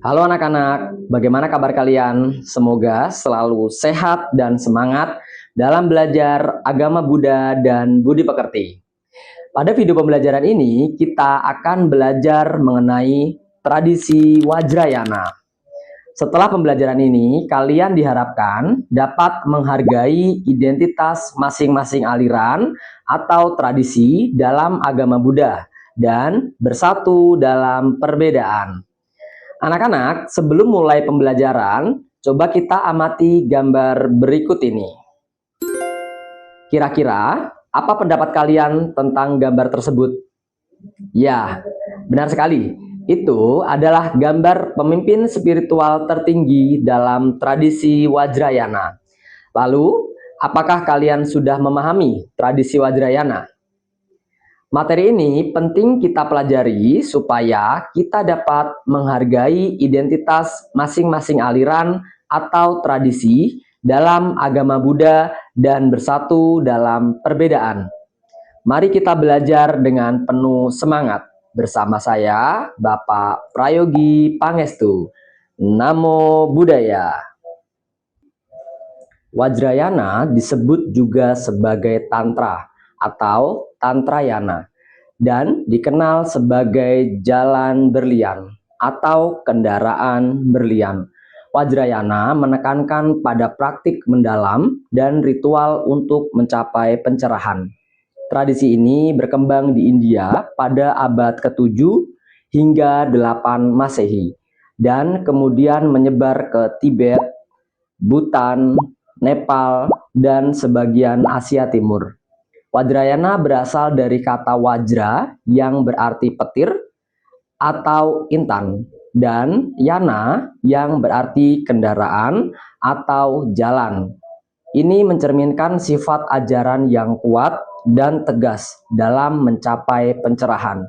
Halo anak-anak, bagaimana kabar kalian? Semoga selalu sehat dan semangat dalam belajar agama Buddha dan budi pekerti. Pada video pembelajaran ini, kita akan belajar mengenai tradisi Wajrayana. Setelah pembelajaran ini, kalian diharapkan dapat menghargai identitas masing-masing aliran atau tradisi dalam agama Buddha dan bersatu dalam perbedaan. Anak-anak, sebelum mulai pembelajaran, coba kita amati gambar berikut ini. Kira-kira, apa pendapat kalian tentang gambar tersebut? Ya, benar sekali. Itu adalah gambar pemimpin spiritual tertinggi dalam tradisi Wajrayana. Lalu, apakah kalian sudah memahami tradisi Wajrayana? Materi ini penting kita pelajari supaya kita dapat menghargai identitas masing-masing aliran atau tradisi dalam agama Buddha dan bersatu dalam perbedaan. Mari kita belajar dengan penuh semangat. Bersama saya, Bapak Prayogi Pangestu. Namo Buddhaya. Wajrayana disebut juga sebagai Tantra atau Tantrayana dan dikenal sebagai jalan berlian atau kendaraan berlian. Wajrayana menekankan pada praktik mendalam dan ritual untuk mencapai pencerahan. Tradisi ini berkembang di India pada abad ke-7 hingga 8 Masehi dan kemudian menyebar ke Tibet, Bhutan, Nepal, dan sebagian Asia Timur. Wajrayana berasal dari kata wajra yang berarti petir atau intan dan yana yang berarti kendaraan atau jalan. Ini mencerminkan sifat ajaran yang kuat dan tegas dalam mencapai pencerahan.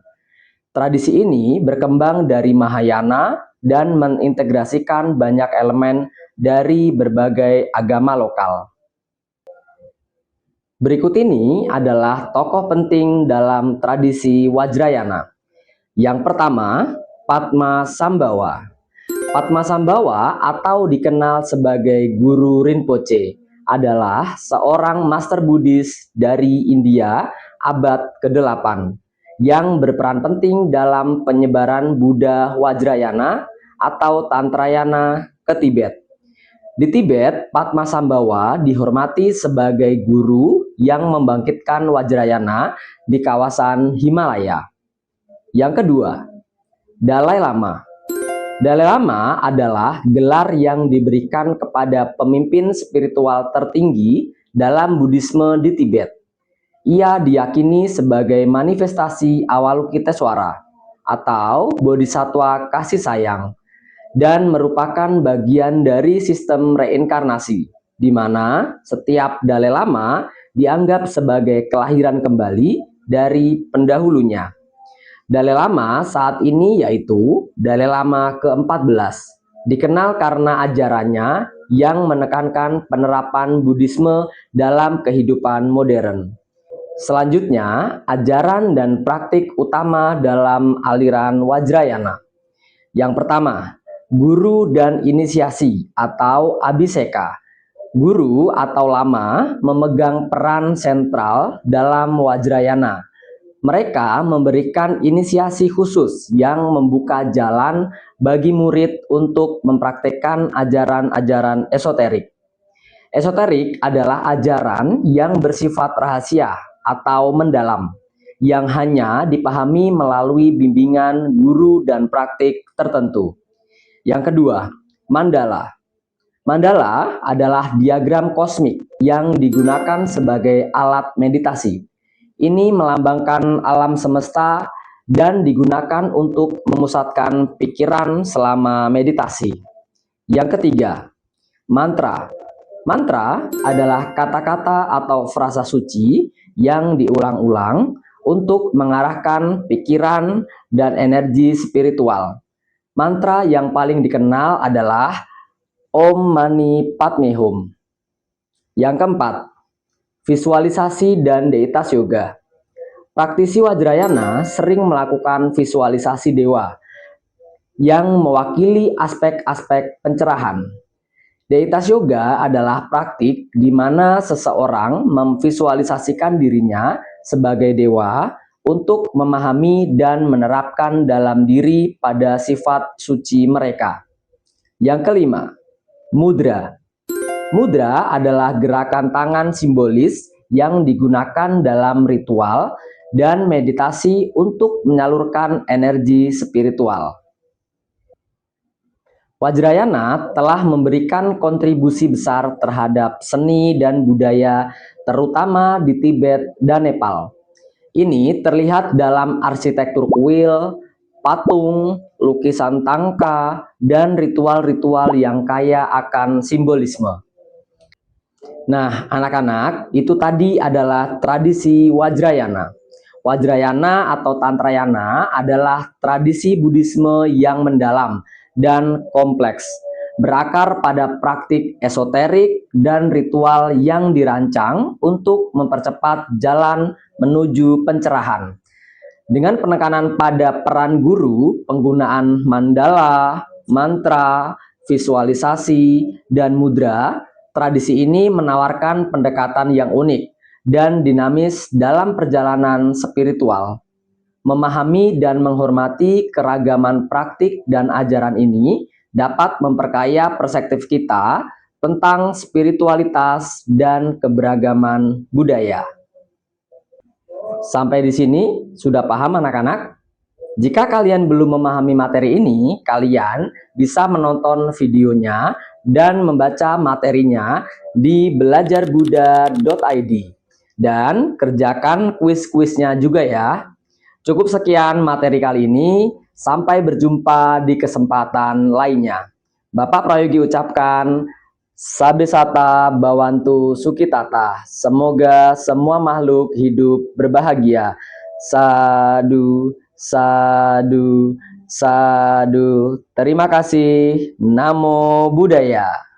Tradisi ini berkembang dari Mahayana dan mengintegrasikan banyak elemen dari berbagai agama lokal. Berikut ini adalah tokoh penting dalam tradisi Wajrayana. Yang pertama, Padmasambhava. Padmasambhava atau dikenal sebagai Guru Rinpoche adalah seorang master Buddhis dari India abad ke-8 yang berperan penting dalam penyebaran Buddha Wajrayana atau Tantrayana ke Tibet. Di Tibet, Padmasambhava dihormati sebagai guru yang membangkitkan Wajrayana di kawasan Himalaya. Yang kedua, Dalai Lama. Dalai Lama adalah gelar yang diberikan kepada pemimpin spiritual tertinggi dalam Buddhisme di Tibet. Ia diyakini sebagai manifestasi Avalokitesvara atau Bodhisattva kasih sayang dan merupakan bagian dari sistem reinkarnasi, di mana setiap Dalai Lama dianggap sebagai kelahiran kembali dari pendahulunya. Dalai Lama saat ini yaitu Dalai Lama ke-14, dikenal karena ajarannya yang menekankan penerapan Buddhisme dalam kehidupan modern. Selanjutnya, ajaran dan praktik utama dalam aliran Wajrayana. Yang pertama, guru dan inisiasi atau abhiseka. Guru atau lama memegang peran sentral dalam Wajrayana. Mereka memberikan inisiasi khusus yang membuka jalan bagi murid untuk mempraktekkan ajaran-ajaran esoterik. Esoterik adalah ajaran yang bersifat rahasia atau mendalam, yang hanya dipahami melalui bimbingan guru dan praktik tertentu. Yang kedua, mandala. Mandala adalah diagram kosmik yang digunakan sebagai alat meditasi. Ini melambangkan alam semesta dan digunakan untuk memusatkan pikiran selama meditasi. Yang ketiga, mantra. Mantra adalah kata-kata atau frasa suci yang diulang-ulang untuk mengarahkan pikiran dan energi spiritual. Mantra yang paling dikenal adalah Om Mani Padme Hum. Yang keempat, visualisasi dan deitas yoga. Praktisi Wajrayana sering melakukan visualisasi dewa yang mewakili aspek-aspek pencerahan. Deitas yoga adalah praktik di mana seseorang memvisualisasikan dirinya sebagai dewa untuk memahami dan menerapkan dalam diri pada sifat suci mereka. Yang kelima, mudra. Mudra adalah gerakan tangan simbolis yang digunakan dalam ritual dan meditasi untuk menyalurkan energi spiritual. Wajrayana telah memberikan kontribusi besar terhadap seni dan budaya, terutama di Tibet dan Nepal. Ini terlihat dalam arsitektur kuil, patung, lukisan tangka, dan ritual-ritual yang kaya akan simbolisme. Nah, anak-anak, itu tadi adalah tradisi Wajrayana. Wajrayana atau Tantrayana adalah tradisi Buddhisme yang mendalam dan kompleks, berakar pada praktik esoterik dan ritual yang dirancang untuk mempercepat jalan menuju pencerahan. Dengan penekanan pada peran guru, penggunaan mandala, mantra, visualisasi, dan mudra, tradisi ini menawarkan pendekatan yang unik dan dinamis dalam perjalanan spiritual. Memahami dan menghormati keragaman praktik dan ajaran ini dapat memperkaya perspektif kita tentang spiritualitas dan keberagaman budaya. Sampai di sini sudah paham anak-anak? Jika kalian belum memahami materi ini, kalian bisa menonton videonya dan membaca materinya di belajarbuddha.id dan kerjakan kuis-kuisnya juga ya. Cukup sekian materi kali ini, sampai berjumpa di kesempatan lainnya. Bapak Prayogi ucapkan Sabesata Bawantu Sukitata. Semoga semua makhluk hidup berbahagia. Sadu, sadu, sadu. Terima kasih. Namo Buddhaya.